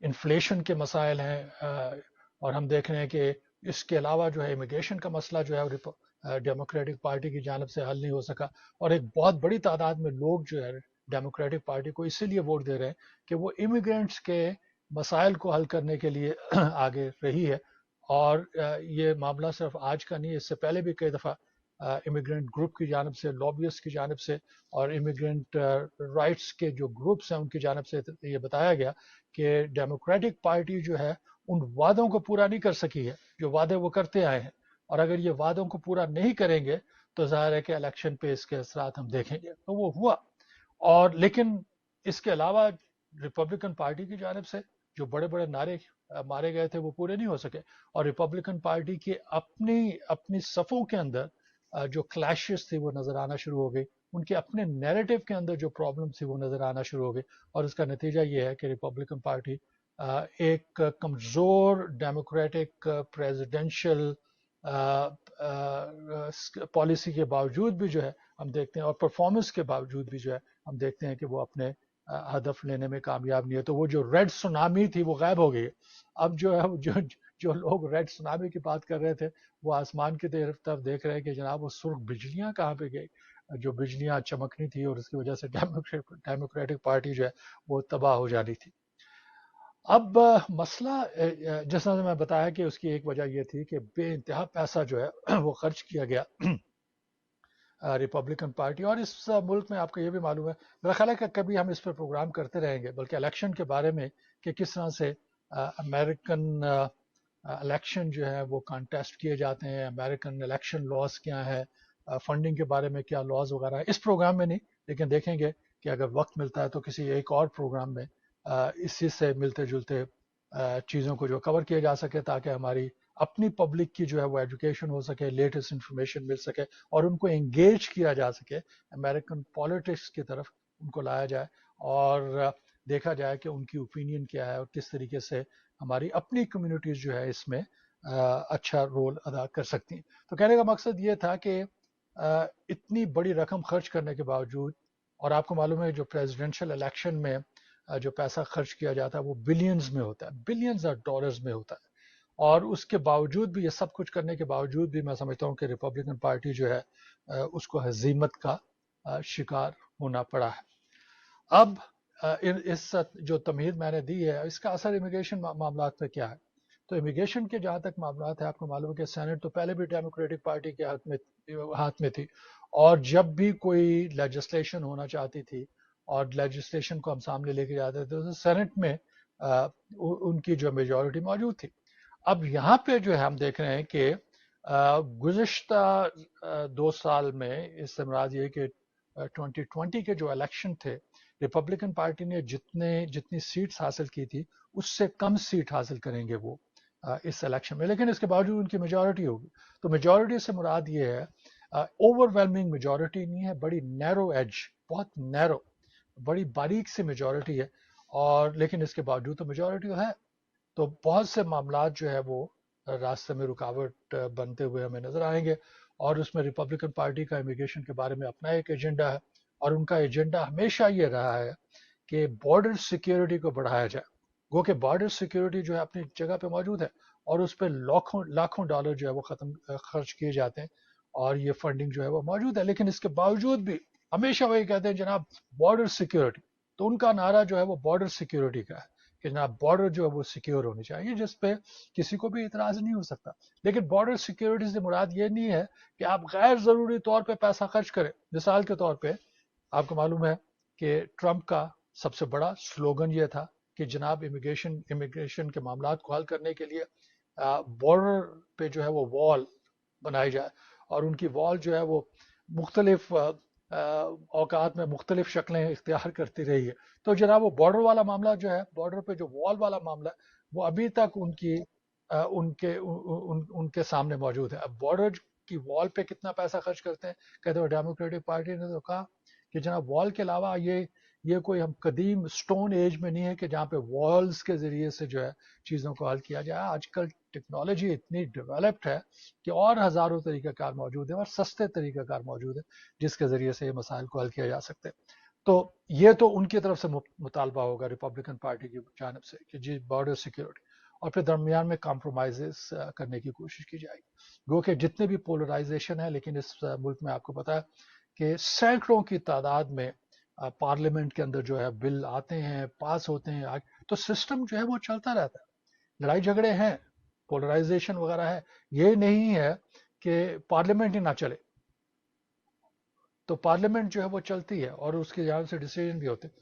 Inflation کے مسائل ہیں، اور ہم دیکھ رہے ہیں کہ اس کے علاوہ جو ہے امیگریشن کا مسئلہ جو ہے ڈیموکریٹک پارٹی کی جانب سے حل نہیں ہو سکا، اور ایک بہت بڑی تعداد میں لوگ جو ہے ڈیموکریٹک پارٹی کو اسی لیے ووٹ دے رہے ہیں کہ وہ امیگرینٹس کے مسائل کو حل کرنے کے لیے آگے رہی ہے۔ اور یہ معاملہ صرف آج کا نہیں ہے، اس سے پہلے بھی کئی دفعہ امیگرینٹ گروپ کی جانب سے، لابیس کی جانب سے، اور امیگرینٹ رائٹس کے جو گروپس ہیں ان کی جانب سے یہ بتایا گیا کہ ڈیموکریٹک پارٹی جو ہے ان وعدوں کو پورا نہیں کر سکی ہے جو وعدے وہ کرتے آئے ہیں، اور اگر یہ وعدوں کو پورا نہیں کریں گے تو ظاہر ہے کہ الیکشن پہ اس کے اثرات ہم دیکھیں گے، تو وہ ہوا۔ اور لیکن اس کے علاوہ ریپبلکن پارٹی کی جانب سے جو بڑے بڑے نعرے مارے گئے تھے وہ پورے نہیں ہو سکے، اور ریپبلکن پارٹی کی اپنی صفوں کے اندر جو کلیشز تھی وہ نظر آنا شروع ہو گئی، ان کے اپنے نیریٹو کے اندر جو پرابلم تھی وہ نظر آنا شروع ہو گئی، اور اس کا نتیجہ یہ ہے کہ ریپبلکن پارٹی ایک کمزور ڈیموکریٹک پریزیڈینشل پالیسی کے باوجود بھی جو ہے ہم دیکھتے ہیں، اور پرفارمنس کے باوجود بھی جو ہے ہم دیکھتے ہیں کہ وہ اپنے ہدف لینے میں کامیاب نہیں ہے۔ تو وہ جو ریڈ سونامی تھی وہ غائب ہو گئی۔ اب جو ہے جو لوگ ریڈ سونامی کی بات کر رہے تھے وہ آسمان کی طرف دیکھ رہے ہیں کہ جناب وہ سرخ بجلیاں کہاں پہ گئی، جو بجلیاں چمکنی تھی اور اس کی وجہ سے ڈیموکریٹک پارٹی جو ہے وہ تباہ ہو جانی تھی۔ اب مسئلہ جس طرح سے میں بتایا کہ اس کی ایک وجہ یہ تھی کہ بے انتہا پیسہ جو ہے وہ خرچ کیا گیا ریپبلکن پارٹی، اور اس ملک میں آپ کو یہ بھی معلوم ہے، میرا خیال ہے کہ کبھی ہم اس پہ پروگرام کرتے رہیں گے بلکہ الیکشن کے بارے میں، کہ کس طرح سے امریکن الیکشن جو ہے وہ کانٹیسٹ کیے جاتے ہیں، امریکن الیکشن لاز کیا ہے، فنڈنگ کے بارے میں کیا لاز وغیرہ ہے۔ اس پروگرام میں نہیں، لیکن دیکھیں گے کہ اگر وقت ملتا ہے تو کسی ایک اور پروگرام میں اسی سے ملتے جلتے چیزوں کو جو کور کیا جا سکے، تاکہ ہماری اپنی پبلک کی جو ہے وہ ایجوکیشن ہو سکے، لیٹسٹ انفارمیشن مل سکے، اور ان کو انگیج کیا جا سکے امریکن پالیٹکس کی طرف، ان کو لایا جائے اور دیکھا جائے کہ ان کی اوپینین کیا ہے اور کس طریقے سے ہماری اپنی کمیونٹیز جو ہے اس میں اچھا رول ادا کر سکتی ہیں۔ تو کہنے کا مقصد یہ تھا کہ اتنی بڑی رقم خرچ کرنے کے باوجود، اور آپ کو معلوم ہے جو پریزیڈنشل الیکشن میں جو پیسہ خرچ کیا جاتا ہے وہ بلینز میں ہوتا ہے، بلینز آف ڈالرز میں ہوتا ہے، اور اس کے باوجود بھی، یہ سب کچھ کرنے کے باوجود بھی میں سمجھتا ہوں کہ ریپبلکن پارٹی جو ہے اس کو ہزیمت کا شکار ہونا پڑا ہے۔ اب اس جو تمہید میں نے دی ہے اس کا اثر امیگریشن معاملات پہ کیا ہے؟ تو امیگریشن کے جہاں تک معاملات ہیں، آپ کو معلوم ہے کہ سینٹ تو پہلے بھی ڈیموکریٹک پارٹی کے ہاتھ میں تھی، اور جب بھی کوئی لیجسلیشن ہونا چاہتی تھی اور لیجسلیشن کو ہم سامنے لے کے جاتے تھے تو سینٹ میں ان کی جو میجورٹی موجود تھی۔ اب یہاں پہ جو ہے ہم دیکھ رہے ہیں کہ گزشتہ 2 سال میں، اس سے مراد یہ کہ 2020 کے جو الیکشن تھے، ریپبلکن پارٹی نے جتنی سیٹس حاصل کی تھی اس سے کم سیٹ حاصل کریں گے وہ اس الیکشن میں، لیکن اس کے باوجود ان کی میجورٹی ہوگی۔ تو میجورٹی سے مراد یہ ہے اوور ویلمنگ میجورٹی نہیں ہے، بڑی نیرو ایج، بہت نیرو، بڑی باریک سی میجورٹی ہے، اور لیکن اس کے باوجود تو میجورٹی ہے۔ تو بہت سے معاملات جو ہے وہ راستے میں رکاوٹ بنتے ہوئے ہمیں نظر آئیں گے، اور اس میں ریپبلکن پارٹی کا امیگریشن کے بارے میں اپنا ایک ایجنڈا ہے، اور ان کا ایجنڈا ہمیشہ یہ رہا ہے کہ بارڈر سیکیورٹی کو بڑھایا جائے۔ گو کہ بارڈر سیکیورٹی جو ہے اپنی جگہ پہ موجود ہے، اور اس پہ لاکھوں ڈالر جو ہے وہ خرچ کیے جاتے ہیں، اور یہ فنڈنگ جو ہے وہ موجود ہے، لیکن اس کے باوجود بھی ہمیشہ وہی کہتے ہیں جناب بارڈر سیکیورٹی۔ تو ان کا نعرہ جو ہے وہ بارڈر سیکیورٹی کا ہے کہ جناب بارڈر جو ہے وہ سیکیور ہونی چاہیے، جس پہ کسی کو بھی اعتراض نہیں ہو سکتا۔ لیکن بارڈر سیکیورٹی سے مراد یہ نہیں ہے کہ آپ غیر ضروری طور پہ پیسہ خرچ کریں۔ مثال کے طور پہ آپ کو معلوم ہے کہ ٹرمپ کا سب سے بڑا سلوگن یہ تھا کہ جناب امیگریشن کے معاملات کو حل کرنے کے لیے بارڈر پہ جو ہے وہ وال بنائی جائے، اور ان کی وال جو ہے وہ مختلف اوقات میں مختلف شکلیں اختیار کرتی رہی ہے۔ تو جناب وہ بارڈر والا معاملہ جو ہے، بارڈر پہ جو وال والا معاملہ ہے، وہ ابھی تک ان کے سامنے موجود ہے۔ اب بارڈر کی وال پہ کتنا پیسہ خرچ کرتے ہیں؟ کہتے ہیں ڈیموکریٹک پارٹی نے تو کہا کہ جناب وال کے علاوہ یہ کوئی ہم قدیم سٹون ایج میں نہیں ہے کہ جہاں پہ والز کے ذریعے سے جو ہے چیزوں کو حل کیا جائے۔ آج کل ٹیکنالوجی اتنی ڈیولپڈ ہے کہ اور ہزاروں طریقہ کار موجود ہیں، اور سستے طریقہ کار موجود ہیں جس کے ذریعے سے یہ مسائل کو حل کیا جا سکتے ہیں۔ تو یہ تو ان کی طرف سے مطالبہ ہوگا ریپبلکن پارٹی کی جانب سے کہ جی بارڈر سیکیورٹی، اور پھر درمیان میں کمپرومائزز کرنے کی کوشش کی جائے گی. گو کہ جتنے بھی پولرائزیشن ہے، لیکن اس ملک میں آپ کو پتا ہے کہ سینکڑوں کی تعداد میں پارلیمنٹ کے اندر جو ہے بل آتے ہیں، پاس ہوتے ہیں، تو سسٹم جو ہے وہ چلتا رہتا ہے. لڑائی جھگڑے ہیں، پولرائزیشن وغیرہ ہے، یہ نہیں ہے کہ پارلیمنٹ ہی نہ چلے. تو پارلیمنٹ جو ہے وہ چلتی ہے اور اس کی جانب سے ڈیسیجن بھی ہوتے ہیں.